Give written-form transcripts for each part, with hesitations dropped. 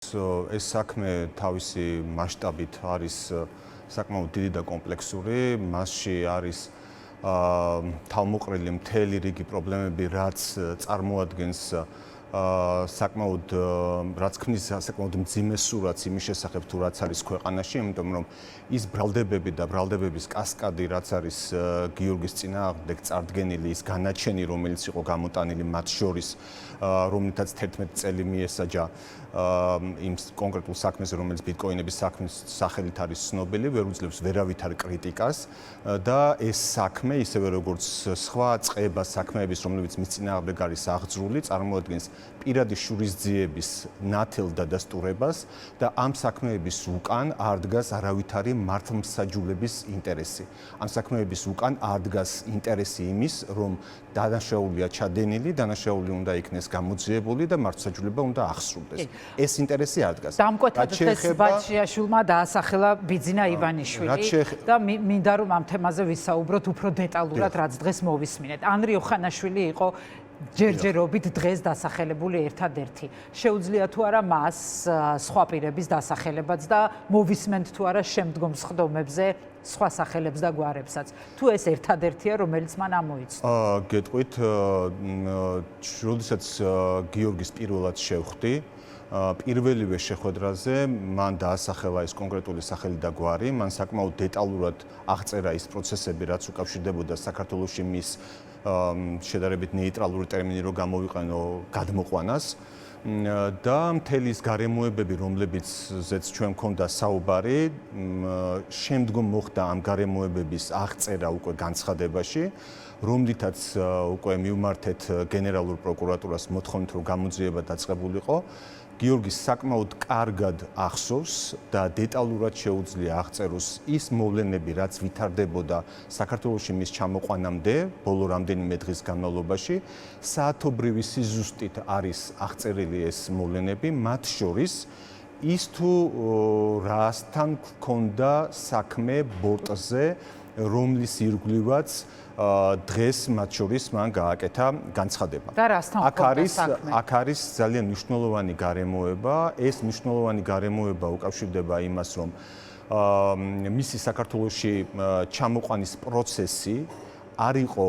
ეს საქმე თავისი მასშტაბით არის საკმაოდ დიდი და კომპლექსური. მასში არის თავმოყრილი მთელი რიგი პრობლემები, რაც წარმოადგენს საკმაოდ რაც ქმნის საკმაოდ მძიმე სურათს იმის შესახებ თუ რაც არის ქვეყანაში, იმიტომ რომ ის ბრალდებები და ბრალდებების კასკადი, რაც არის გიორგის წინააღმდეგ წარდგენილი, ის განაჩენი, რომელიც იყო გამოტანილი მათ შორის, რომლითაც 11 წელი მიესაჯა იმ კონკრეტულ საქმეზე, რომელიც ბიტკოინების საქმის სახელით არის ცნობილი, ვერ უძლებს ვერავითარ კრიტიკას და ეს საქმე, ისევე როგორც სხვა წყება საქმეების, რომლებიც მის წინააღმდეგ არის აღძრული, წარმოადგენს პირადი შურისძიების ნათელ დადასტურებას და ამ საქმეების უკან არ დგას არავითარი მართლმსაჯულების ინტერესი. ამ საქმეების უკან არ დგას ინტერესი იმის, რომ დანაშაულია ჩადენილი, დანაშაული უნდა იქნეს გამოძიებული და მართლმსაჯულება უნდა აღსრულდეს. ეს ინტერესი არ დგას. დამკვეთად დღეს ბაჩიაშვილმა დაასახელა ბიძინა ივანიშვილი და მინდა რომ ამ თემაზე ვისაუბროთ უფრო დეტალურად, რაც დღეს მოვისმინეთ. ანრი ოხანაშვილი იყო ჯერჯერობით დღეს დასახელებული ერთადერთი. შეუძლია თუ არა მას სხვა პირების დასახელებაც და მოვისმენთ თუ არა შემდგომ სხდომებზე სხვა სახელებს და გვარებსაც. თუ ეს ერთადერთია, რომელიც მან ამოიცნო. გეტყვით, როდესაც გიორგის პირველად შევხვდი, პირველივე შეხვედრაზე მან დაასახელა ეს კონკრეტული სახელი და გვარი, მან საკმაოდ დეტალურად აღწერა ის პროცესები, რაც უკავშირდებოდა საქართველოში მის შედარებით ნეიტრალური ტერმინი რო გამოვიყენო გადმოყვანას და მთელი ის გარემოებები, რომლებიცაც ჩვენ მქონდა საუბარი, შემდგომ მოხდა ამ გარემოებების აღწერა უკვე განცხადებაში, რომლითაც უკვე მივმართეთ გენერალურ პროკურატურას მოთხოვნით, რომ გამოძიება დაწყებულიყო. გიორგის საკმაოდ კარგად ახსოვს და დეტალურად შეუძლია აღწეროს ის მოვლენები, რაც ვითარდებოდა საქართველოში მის ჩამოყვანამდე, ბოლო რამდენიმე დღის განმავლობაში. საათობრივი სიზუსტით არის აღწერილი ეს მოვლენები, მათ შორის ის თუ რასთან ჰქონდა საქმე ბორტზე, რომლის ირგვლივაც დღეს მათ შორის მან გააკეთა განცხადება. და რასთან ჰქონდა საქმე? აქ არის ძალიან მნიშვნელოვანი გარემოება. ეს მნიშვნელოვანი გარემოება უკავშირდება იმას, რომ მისი საქართველოში ჩამოყვანის პროცესი არ იყო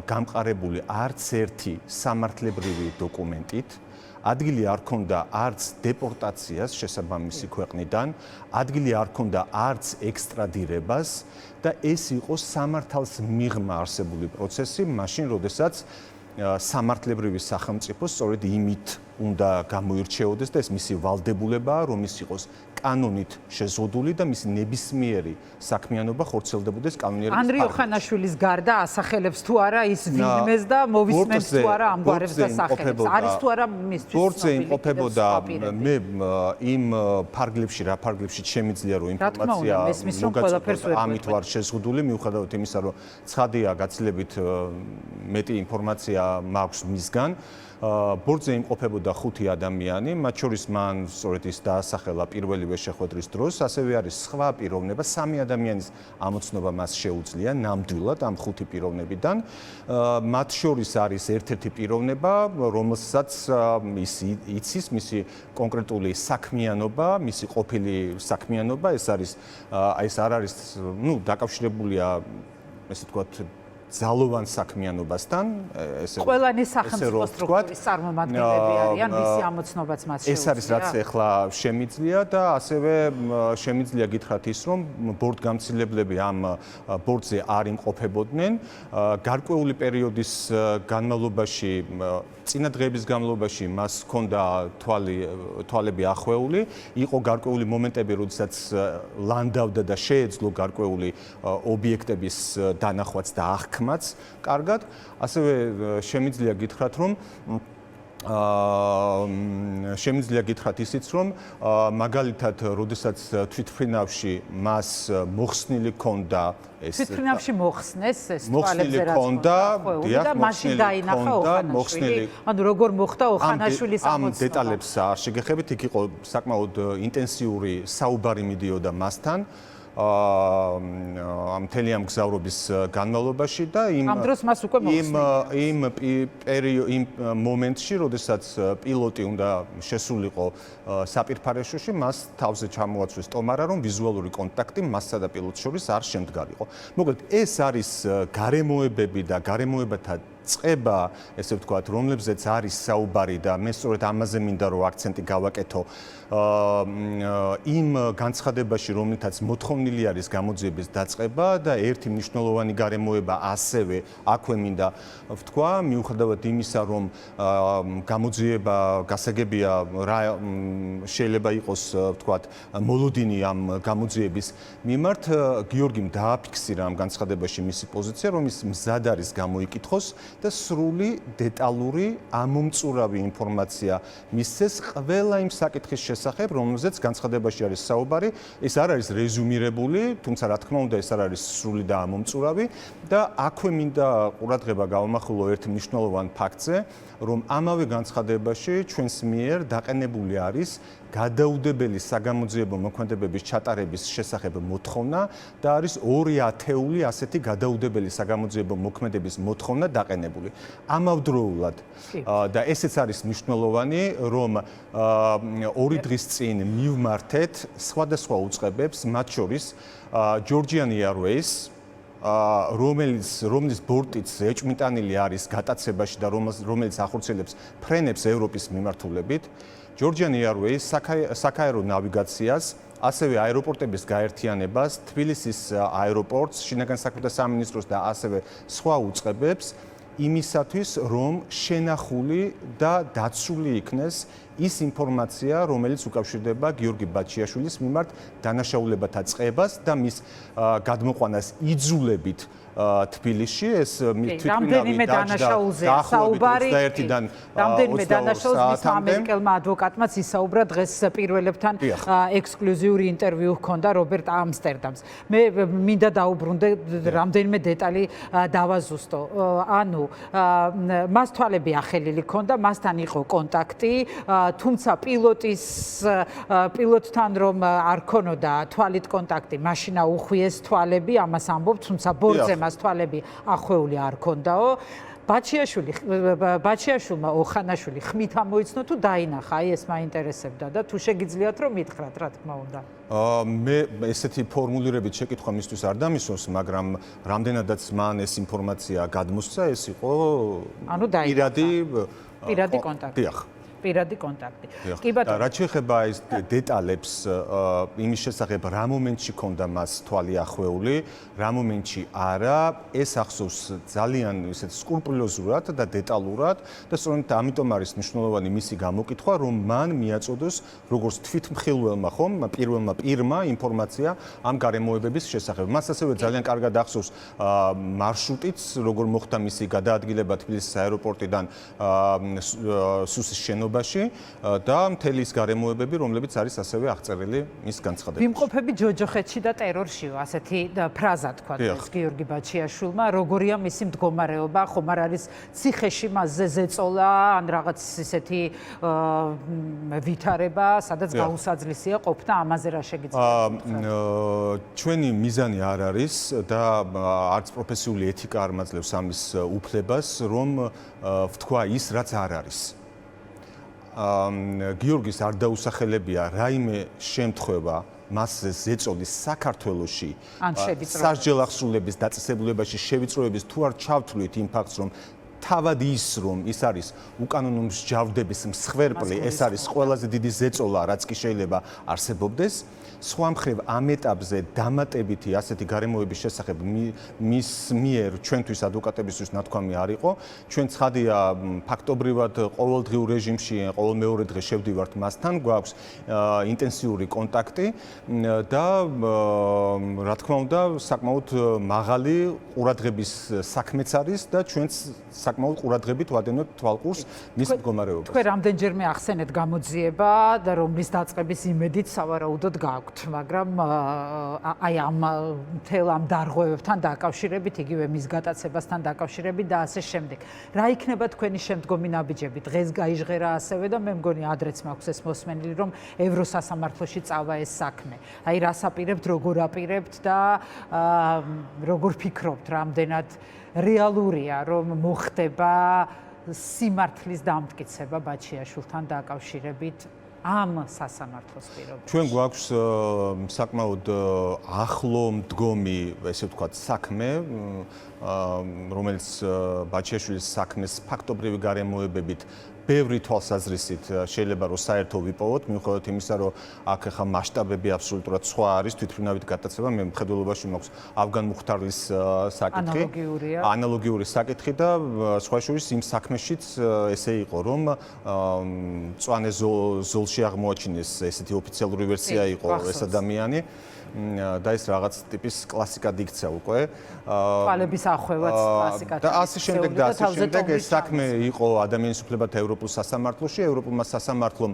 გამყარებული არც ერთი სამართლებრივი დოკუმენტით. ადგილი არ ქონდა არც დეპორტაციას შესაბამისი ქვეყნიდან, ადგილი არ ქონდა არც ექსტრადირებას და ეს იყო სამართალს მიღმა არსებული პროცესი, მაშინ როდესაც სამართლებრივი სახელმწიფო სწორედ იმით უნდა გამოირჩეოდეს და ეს მისი ვალდებულებაა, რომ ის იყოს კანონით შეზღუდული და მისი ნებისმიერი საქმიანობა ხორციელდებოდეს კანონიერების ანრი ოხანაშვილის გარდა ასახელებს თუ არა ის ვინმეს და მოვისმენთ თუ არა ამ გვარებს დასახელებს. არის თუ არა მისთვის ბორტზე იმყოფებოდა მე იმ ფარგლებში, რა ფარგლებში შემიძლია რომ ინფორმაცია მოგაწოდოთ, ამით ვარ შეზღუდული, მიუხედავად იმისა, რომ ცხადია გაცილებით მეტი ინფორმაცია მაქვს მისგან. ბორტზე იმყოფებოდა 5 ადამიანი, მათ შორის მან სწორედ ის დაასახელა პირველივე შეხვედრის დროს, ასევე არის სხვა პიროვნება, 3 ადამიანის ამოცნობა მას შეუძლია ნამდვილად ამ 5 პიროვნებიდან. მათ შორის არის ერთ-ერთი პიროვნება, რომელსაც ის იცის, მისი კონკრეტული საქმიანობა, მისი ყოფილი საქმიანობა, ეს არ არის, დაკავშირებულია, ესე ვთქვათ, ძალოვან საქმიანობასთან, ყველანი სახელმწიფო სტრუქტურის წარმომადგენლები არიან, მისი ამოცნობაც მას შეუძლია. ეს არის რაც ახლა შემიძლია და ასევე შემიძლია გითხრათ ის, რომ ბორტგამცილებლები ამ ბორტზე არ იმყოფებოდნენ. გარკვეული პერიოდის განმავლობაში, წინა დღეების განმავლობაში მას ჰქონდა თვალები ახვეული, იყო გარკვეული მომენტები, როდესაც ლანდავდა და შეეძლო გარკვეული ობიექტების დანახვაც და აღქმაც კარგად, ასევე შემიძლია გითხრათ, რომ შემიძლია გითხრათ ისიც, რომ მაგალითად, როდესაც თვითმფრინავში მას მოხსნილი ჰქონდა ეს თვითმფრინავში მოხსნეს ეს თვალებზე რაც და მაშინ დაინახა ოხანაშვილი. ანუ როგორ მოხდა ოხანაშვილის ამოცნობა? ამ დეტალებს არ შეგეხებით, იქ იყო საკმაოდ ინტენსიური საუბარი მიდიოდა მასთან. მთელი ამ გზავრობის განმავლობაში და ამ დროს მას უკვე იმ მომენტში, როდესაც პილოტი უნდა შესულიყო საპირფარეშოში, მას თავზე ჩამოაცვეს ტომარა, რომ ვიზუალური კონტაქტი მასსა და პილოტს შორის არ შემდგარიყო. მოკლედ, ეს არის გარემოებები და გარემოებათა წყება, ესე ვთქვათ, რომლებზეც არის საუბარი და მე სწორედ ამაზე მინდა რომ აქცენტი გავაკეთო. იმ განცხადებაში, რომელთაც მოთხოვნილი არის გამოძიების დაწყება და ერთი მნიშვნელოვანი გარემოება ასევე აქვე მინდა ვთქვა, მიუხედავად იმისა, რომ გამოძიება გასაგებია რა შეიძლება იყოს, ვთქვათ, მოლოდინი ამ გამოძიების მიმართ, გიორგიმ დააფიქსირა ამ განცხადებაში მისი პოზიცია, რომ ის მზად არის გამოიკითხოს და სრული დეტალური ამომწურავი ინფორმაცია მისცეს ყველა იმ საკითხის შესახებ, რომელზეც განცხადებაში არის საუბარი. ეს არ არის რეზუმირებული, თუმცა რა თქმა უნდა ეს არ არის სრული და ამომწურავი და აქვე მინდა ყურადღება გავამახვილო ერთ მნიშვნელოვან ფაქტზე, რომ ამავე განცხადებაში ჩვენს მიერ დაყენებული არის გადაუდებელი საგამოძიებო მოქმედებების ჩატარების შესახებ მოთხოვნა და არის 2 ათეული ასეთი გადაუდებელი საგამოძიებო მოქმედების მოთხოვნა დაყენებული. ამავდროულად და ესეც არის მნიშვნელოვანი, რომ 2 დღის წინ მივმართეთ სხვადასხვა უწყებებს, მათ შორის Georgian Airways, რომლის ბორტიც ეჭვმიტანილი არის გატაცებაში და რომელიც ახორციელებს ფრენებს ევროპის მიმართულებით. Georgian Airways საკაერო ნავიგაციას, ასევე აეროპორტების გაერთიანებას, თბილისის აეროპორტს, შინაგან საქმეთა სამინისტროს და ასევე სხვა უწყებებს იმისათვის, რომ შენახული და დაცული იქნეს ის ინფორმაცია, რომელიც უკავშირდება გიორგი ბაჩიაშვილის მიმართ დანაშაულებათა წყებას და მის გადმოყვანას იძულებით თბილისში. ეს რამდენიმე დანაშაულზეა საუბარი. რამდენიმე დანაშაულს მისმა ამერიკელმა ადვოკატმაც ისაუბრა დღეს პირველებთან ექსკლუზიური ინტერვიუ ჰქონდა რობერტ ამსტერდამს. მე მინდა დაუბრუნდე რამდენიმე დეტალი დავაზუსტო. ანუ მას თვალები ახელილი ჰქონდა, მასთან იყო კონტაქტი, თუმცა პილოტთან რომ არ ქონოდა თვალით კონტაქტი, მაშინა უხვიეს თვალები, ამას ამბობ, თუმცა ბორტზე მას თვალები ახვეული არ ქონდაო. ბაჩიაშვილმა ოხანაშვილი ხმით ამოიცნო თუ დაინახა, აი ეს მაინტერესებდა და თუ შეგიძლიათ რომ მითხრათ, რა თქმა უნდა. მე ესეთი ფორმულირებით შეკითხვა მისთვის არ დამისვენს, მაგრამ რამდენადაც მან ეს ინფორმაცია გადმოსცა, ეს იყო პირადი კონტაქტი. დიახ. პირადი კონტაქტი. კი ბატონო. რაც შეეხება ეს დეტალებს იმის შესახებ, რა მომენტში ქონდა მას თვალი ახვეული, რა მომენტში არა, ეს ახსოვს ძალიან ისეთ სკრუპულოზურად და დეტალურად და სწორედ ამიტომ არის მნიშვნელოვანი მისი გამოკითხვა, რომ მან მიაწოდოს როგორც თვითმხილველმა პირველმა პირმა ინფორმაცია ამ გარემოებების შესახებ. მას ასევე ძალიან კარგად ახსოვს მარშრუტიც, როგორ მოხდა მისი გადაადგილება თბილისის აეროპორტიდან სუსის და მთელი ის გარემოებები, რომლებიც არის ასევე აღწერილი მის განცხადებაში. ვიმყოფები ჯოჯოხეთში და ტერორშიო, ასეთი ფრაზა თქვა ეს გიორგი ბაჩიაშვილმა, როგორია მისი მდგომარეობა, ხომ არ არის ციხეში მასზე ზეწოლა, ან რაღაც ისეთი ვითარება, სადაც გაუსაძლისია ყოფნა, ამაზე რა შეგიძლიათ? ჩვენი მიზანი არ არის და არც პროფესიული ეთიკა არ მაძლევს ამის უფლებას, რომ ვთქვა ის, რაც არ არის. გიორგის არ დაუსახელებია რაიმე შემთხვევა მასზე ზეწოლის საქართველოში სასჯელ აღსრულების დაწესებულებაში შევიწროების თუ არ ჩავთვლით იმ ფაქტს, რომ თავად ის, რომ ის არის უკანონო მსჯავრდების მსხვერპლი, ეს არის ყველაზე დიდი ზეწოლა, რაც კი შეიძლება არსებობდეს. სხვა მხრივ ამ ეტაპზე დამატებითი ასეთი გარემოების შესახებ მის მიერ ჩვენთვის ადვოკატებისთვის ნათქვამი არ იყო. ჩვენ ცხადია ფაქტობრივად ყოველდღიურ რეჟიმში, ყოველ მეორე დღე შევდივართ მასთან, გვაქვს ინტენსიური კონტაქტი და რა თქმა უნდა, საკმაოდ მაღალი ყურადღების საქმეც არის და ჩვენც საკმაოდ ყურადღებით ვადენოთ თვალყურს მის მდგომარეობას. თქვენ რამდენჯერმე ახსენეთ გამოძიება და რომლის დაწყების იმედით სავარაუდოდ გაქვთ, მაგრამ აი ამ მთელ ამ დარღვევებთან დაკავშირებით, იგივე მის გატაცებასთან დაკავშირებით და ასე შემდეგ. რა იქნება თქვენი შემდგომი ნაბიჯები? დღეს გაიჟღერა ასევე და მე მგონი ადრეც მაქვს ეს მოსმენილი, რომ ევროსასამართლოში წავა ეს საქმე. აი რას აპირებთ, როგორ აპირებთ და როგორ ფიქრობთ, რამდენად რეალურია, რომ მოხდება სიმართლის დამტკიცება ბაჩიაშვილთან დაკავშირებით ამ სასამართლოს პირობებში. ჩვენ გვაქვს საკმაოდ ახლო მდგომი, ესე ვთქვათ, საქმე, რომელიც ბაჩიაშვილის საქმეს ფაქტობრივი გარემოებებით ბევრი თვალსაზრისით შეიძლება რომ საერთო ვიპოვოთ, მიუხედავად იმისა, რომ აქ ახლა მასშტაბები აბსოლუტურად სხვა არის, თვითმფრინავით გატაცება, მე მხედველობაში მაქვს ავგან მუხთარლის საკითხი, ანალოგიური საკითხი და სხვა შორის იმ საქმეშიც ესე იყო, რომ მწვანე ზოლში აღმოაჩინეს ესეთი ოფიციალური ვერსია იყო ეს ადამიანი. და ეს რაღაც ტიპის კლასიკად იქცა უკვე. თვალების ახვევაც კლასიკად. და ასე შემდეგ და ასე შემდეგ ეს საქმე იყო ადამიანის უფლებათა ევროპულ სასამართლოში. ევროპულმა სასამართლომ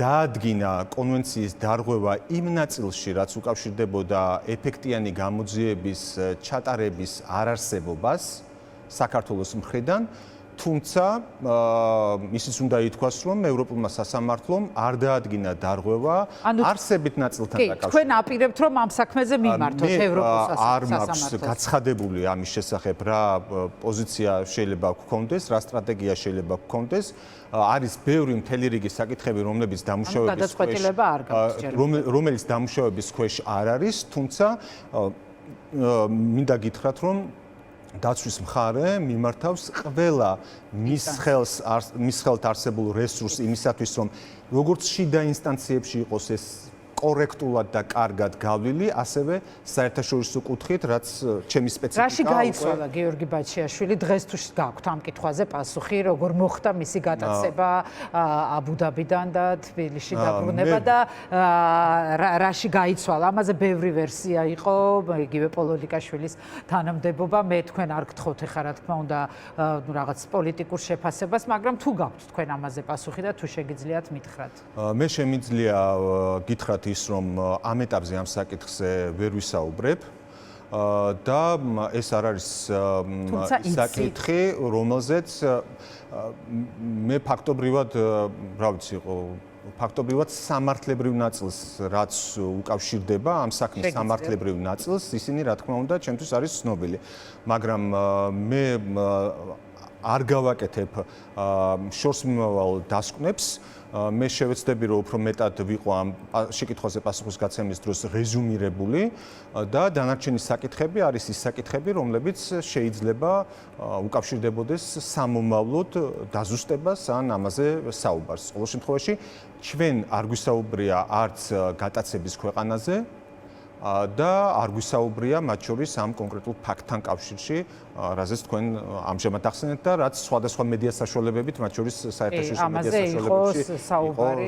დაადგინა კონვენციის დარღვევა იმ ნაწილში, რაც უკავშირდებოდა ეფექტიანი გამოძიების ჩატარების არარსებობას საქართველოს მხრიდან. თუმცა ისიც უნდა ითქვას, რომ ევროპულმა სასამართლომ არ დაადგინა დარღვევა არსებით ნაწილთან დაკავშირებით. თქვენ აპირებთ, რომ ამ საქმეზე მიმართოთ ევროპულ არ მაქვს გაცხადებული ამის შესახებ რა პოზიცია შეიძლება გქონდეს, რა სტრატეგია შეიძლება გქონდეს. არის ბევრი მთელი რიგი საკითხები, რომელიც რომელიც დამუშავების ქვეშ არ არის, თუმცა მინდა გითხრათ, რომ დაცვის მხარე მიმართავს ყველა მის ხელთ არსებულ რესურსს იმისათვის, რომ როგორც შიდა ინსტანციებში იყოს ეს კორექტულად და კარგად გავლილი, ასევე საერთაშორისო კუთხით, რაც ჩემი სპეციფიკაა. რაში გაიცვალა გიორგი ბაჩიაშვილი? დღეს თუ გაქვთ ამ კითხვაზე პასუხი, როგორ მოხდა მისი გატაცება აბუ-დაბიდან და თბილისში დაბრუნება და რაში გაიცვალა? ამაზე ბევრი ვერსია იყო, იგივე პოლოლიკაშვილის თანამდებობა. მე თქვენ არ გთხოვთ ეხლა რა თქმა უნდა რაღაც პოლიტიკურ შეფასებას, მაგრამ თუ გაქვთ თქვენ ამაზე პასუხი და თუ შეგიძლიათ მითხრათ. მე შემიძლია გითხრათ ის, რომ ამ ეტაპზე ამ საკითხზე ვერ ვისაუბრებ და ეს არ არის საკითხი, რომელზეც მე ფაქტობრივად, რა ვიცი, ფაქტობრივად სამართლებრივ ნაწილს, რაც უკავშირდება ამ საქმის სამართლებრივ ნაწილს, ისინი რა თქმა უნდა ჩემთვის არის ცნობილი. მაგრამ მე არ გავაკეთებ შორს მიმავალ დასკვნებს. მე შევეცდები, რომ უფრო მეტად ვიყო ამ შეკითხვაზე პასუხის გაცემის დროს რეზუმირებული და დანარჩენი საკითხები არის ის საკითხები, რომლებიც შეიძლება უკავშირდებოდეს სამომავლოდ დაზუსტებას ან ამაზე საუბარს. ყოველ შემთხვევაში ჩვენ არ გვისაუბრია არც გატაცების ქვეყანაზე და არ გვისაუბრია მათ შორის ამ კონკრეტულ ფაქტთან კავშირში, რაზეც თქვენ ამჟამად ახსენეთ და რაც სხვადასხვა მედია საშუალებებით, მათ შორის საერთაშორისო მედია საშუალებებში იყო საუბარი.